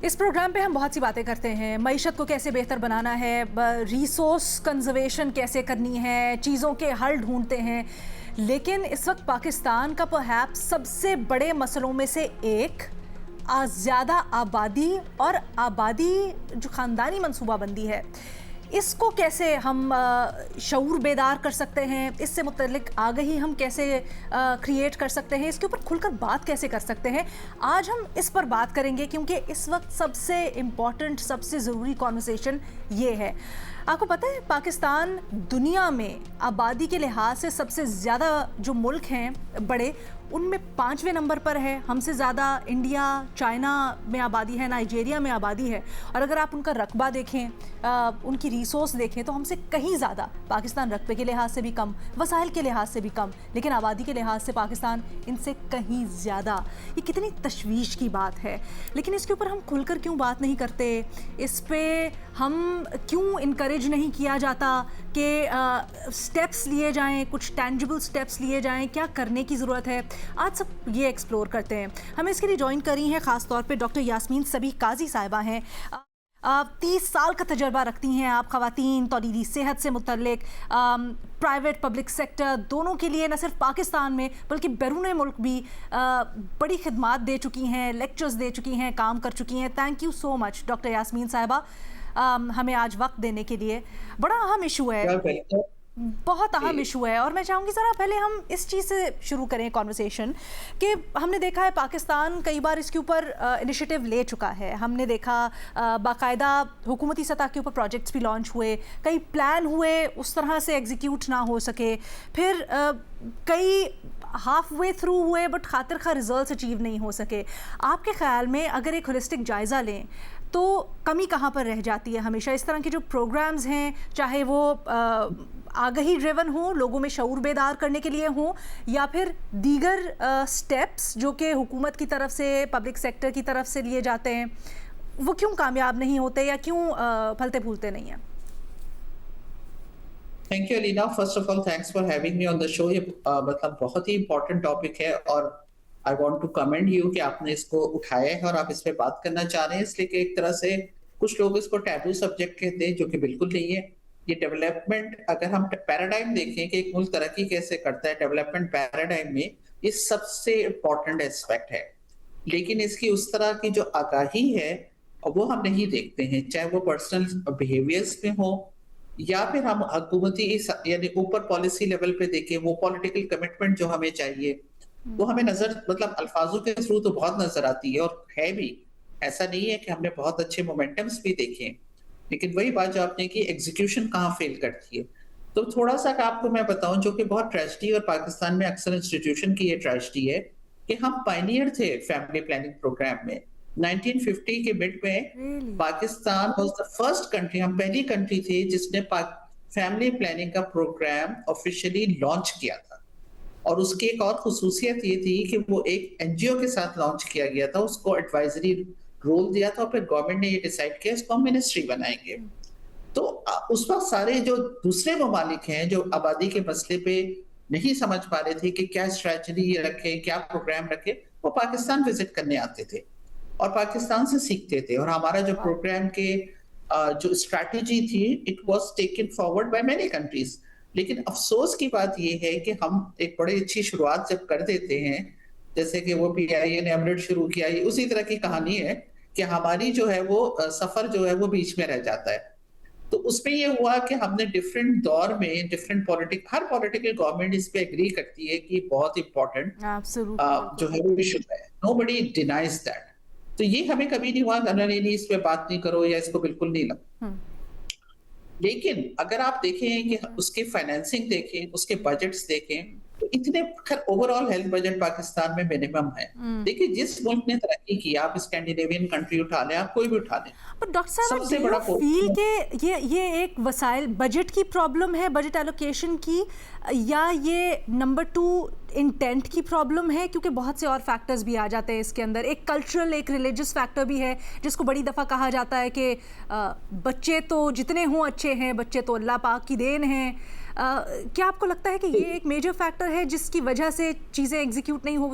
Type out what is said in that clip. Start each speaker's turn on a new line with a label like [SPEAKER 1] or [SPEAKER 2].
[SPEAKER 1] اس programme پہ ہم بہت سی باتیں کرتے ہیں، معیشت کو کیسے بہتر بنانا ہے، ریسورس کنزرویشن کیسے کرنی ہے، چیزوں کے حل ڈھونڈتے ہیں، لیکن اس وقت پاکستان کا پرہیپس سب سے بڑے مسئلوں میں سے ایک زیادہ آبادی اور آبادی جو خاندانی منصوبہ بندی ہے، اس کو کیسے ہم شعور بیدار کر سکتے ہیں، اس سے متعلق آگہی ہم کیسے کریٹ کر سکتے ہیں، اس کے اوپر کھل کر بات کیسے کر سکتے ہیں، آج ہم اس پر بات کریں گے کیونکہ اس وقت سب سے امپورٹنٹ، سب سے ضروری کانورسیشن یہ ہے۔ آپ کو پتہ ہے پاکستان دنیا میں آبادی کے لحاظ سے سب سے زیادہ جو ملک ہیں بڑے، ان میں 5ویں نمبر پر ہے، ہم سے زیادہ انڈیا، چائنا میں آبادی ہے، نائجیریا میں آبادی ہے، اور اگر آپ ان کا رقبہ دیکھیں، ان کی ریسورس دیکھیں تو ہم سے کہیں زیادہ پاکستان رقبے کے لحاظ سے بھی کم، وسائل کے لحاظ سے بھی کم، لیکن آبادی کے لحاظ سے پاکستان ان سے کہیں زیادہ۔ یہ کتنی تشویش کی بات ہے، لیکن اس کے اوپر ہم کھل کر کیوں بات نہیں کرتے، اس پہ ہم کیوں انکریج نہیں کیا جاتا کہ سٹیپس لیے جائیں، کچھ ٹینجبل سٹیپس لیے جائیں، کیا کرنے کی ضرورت ہے، آج سب یہ ایکسپلور کرتے ہیں۔ ہمیں اس کے لیے جوائن کری ہیں خاص طور پہ ڈاکٹر یاسمین صبیح قاضی صاحبہ ہیں، 30 سال کا تجربہ رکھتی ہیں آپ خواتین تولیدی صحت سے متعلق، پرائیویٹ پبلک سیکٹر دونوں کے لیے، نہ صرف پاکستان میں بلکہ بیرون ملک بھی بڑی خدمات دے چکی ہیں، لیکچرز دے چکی ہیں، کام کر چکی ہیں۔ Thank you so much doctor Yasmin صاحبہ ہمیں آج وقت دینے کے لیے۔ بڑا اہم ایشو ہے، بہت اہم ایشو ہے، اور میں چاہوں گی ذرا پہلے ہم اس چیز سے شروع کریں کنورسیشن کہ ہم نے دیکھا ہے پاکستان کئی بار اس کے اوپر انیشیٹو لے چکا ہے، ہم نے دیکھا باقاعدہ حکومتی سطح کے اوپر پروجیکٹس بھی لانچ ہوئے، کئی پلان ہوئے اس طرح سے ایگزیکیوٹ نہ ہو سکے، پھر کئی ہاف وے تھرو ہوئے بٹ خاطر خواہ ریزلٹس اچیو نہیں ہو سکے۔ آپ کے خیال میں اگر ایک ہولسٹک جائزہ لیں تو کمی کہاں پر رہ جاتی ہے؟ ہمیشہ اس طرح کے جو پروگرامز ہیں، چاہے وہ آگہی ڈریون ہوں، لوگوں میں شعور بیدار کرنے کے لیے ہوں، یا پھر دیگر سٹیپس جو کہ حکومت کی طرف سے، پبلک سیکٹر کی طرف سے لیے جاتے ہیں، وہ کیوں کامیاب نہیں ہوتے یا کیوں پھلتے پھولتے نہیں ہیں؟
[SPEAKER 2] Thank you Alina, first of all thanks for having me on the show. یہ مطلب بہت ہی امپورٹنٹ ٹاپک ہے، اور I want to commend you کہ آپ نے اس کو اٹھایا ہے اور آپ اس پہ بات کرنا چاہ رہے ہیں، اس لیے کہ ایک طرح سے کچھ لوگ اس کو ٹیبو سبجیکٹ کہتے ہیں، جو کہ بالکل نہیں ہے۔ یہ ڈیولپمنٹ، اگر ہم پیراڈائم دیکھیں کہ ایک ملک ترقی کیسے کرتا ہے، ڈیولپمنٹ پیراڈائم میں یہ سب سے امپورٹنٹ اسپیکٹ ہے، لیکن اس کی اس طرح کی جو آگاہی ہے وہ ہم نہیں دیکھتے ہیں، چاہے وہ پرسنل بیہیویئرس میں ہو یا پھر ہم حکومتی یعنی اوپر پالیسی لیول پہ دیکھیں، وہ پولیٹیکل کمٹمنٹ جو ہمیں چاہیے وہ ہمیں نظر، مطلب الفاظوں کے تھرو تو بہت نظر آتی ہے اور ہے بھی، ایسا نہیں ہے کہ ہم نے بہت اچھے مومنٹمز بھی دیکھے، لیکن وہی بات جو آپ نے کی، ایگزیکیوشن کہاں فیل کرتی ہے۔ تو تھوڑا سا آپ کو میں بتاؤں، جو کہ بہت ٹریجڈی، اور پاکستان میں اکثر انسٹیٹیوشن کی یہ ٹریجڈی ہے کہ ہم پائنیئر تھے فیملی پلاننگ پروگرام میں۔ 1950 کے مڈ میں Pakistan was the first country, ہم پہلی کنٹری تھی جس نے فیملی پلاننگ کا پروگرام آفیشلی لانچ کیا تھا، اور اس کی ایک اور خصوصیت یہ تھی کہ وہ ایک این جی او کے ساتھ لانچ کیا گیا تھا، اس کو ایڈوائزری رول دیا تھا، اور پھر گورنمنٹ نے یہ ڈیسائیڈ کیا اس کو ہم منسٹری بنائیں گے۔ تو اس وقت سارے جو دوسرے ممالک ہیں جو آبادی کے مسئلے پہ نہیں سمجھ پا رہے تھے کہ کیا اسٹریٹجی رکھے، کیا پروگرام رکھے، وہ پاکستان وزٹ کرنے آتے تھے اور پاکستان سے سیکھتے تھے، اور ہمارا جو پروگرام کے جو اسٹریٹجی تھی it was taken forward by many countries. لیکن افسوس کی بات یہ ہے کہ ہم ایک بڑی اچھی شروعات جب کر دیتے ہیں، جیسے کہ وہ پی آئی اے نے امرٹ شروع کیا، اسی طرح کی کہانی ہے کہ ہماری جو ہے وہ سفر جو ہے وہ بیچ میں رہ جاتا ہے۔ تو اس میں یہ ہوا کہ ہم نے ڈفرینٹ دور میں ڈفرینٹ ہر پولیٹیکل گورنمنٹ اس پہ ایگری کرتی ہے کہ بہت امپورٹنٹ جو ہے وہ ایشو ہے، نو بڈی ڈینائز دیٹ۔ تو یہ ہمیں کبھی نہیں ہوا نہیں اس پہ بات نہیں کرو یا اس کو بالکل نہیں لگا، لیکن اگر آپ دیکھیں کہ اس کے فائنینسنگ دیکھیں، اس کے بجٹس دیکھیں، تو اتنے over all health budget Pakistan میں منیمم ہے۔ دیکھیں جس ملک نے ترقی کی، آپ اسکینڈینیوین کنٹری اٹھا لیں، آپ کوئی بھی اٹھا لیں،
[SPEAKER 1] ڈاکٹر صاحب ڈو یو فیل کہ یہ ایک وسائل بجٹ کی پرابلم ہے، بجٹ ایلوکیشن کی، یا یہ نمبر 2 انٹینٹ کی پرابلم ہے؟ کیونکہ بہت سے اور فیکٹرز بھی آ جاتے ہیں اس کے اندر، ایک کلچرل، ایک ریلیجس فیکٹر بھی ہے جس کو بڑی دفعہ کہا جاتا ہے کہ بچے تو جتنے ہوں اچھے ہیں، بچے تو اللہ پاک کی دین ہیں۔ کیا آپ کو لگتا ہے کہ یہ ایک میجر فیکٹر ہے جس کی وجہ سے چیزیں ایگزیکیوٹ نہیں ہو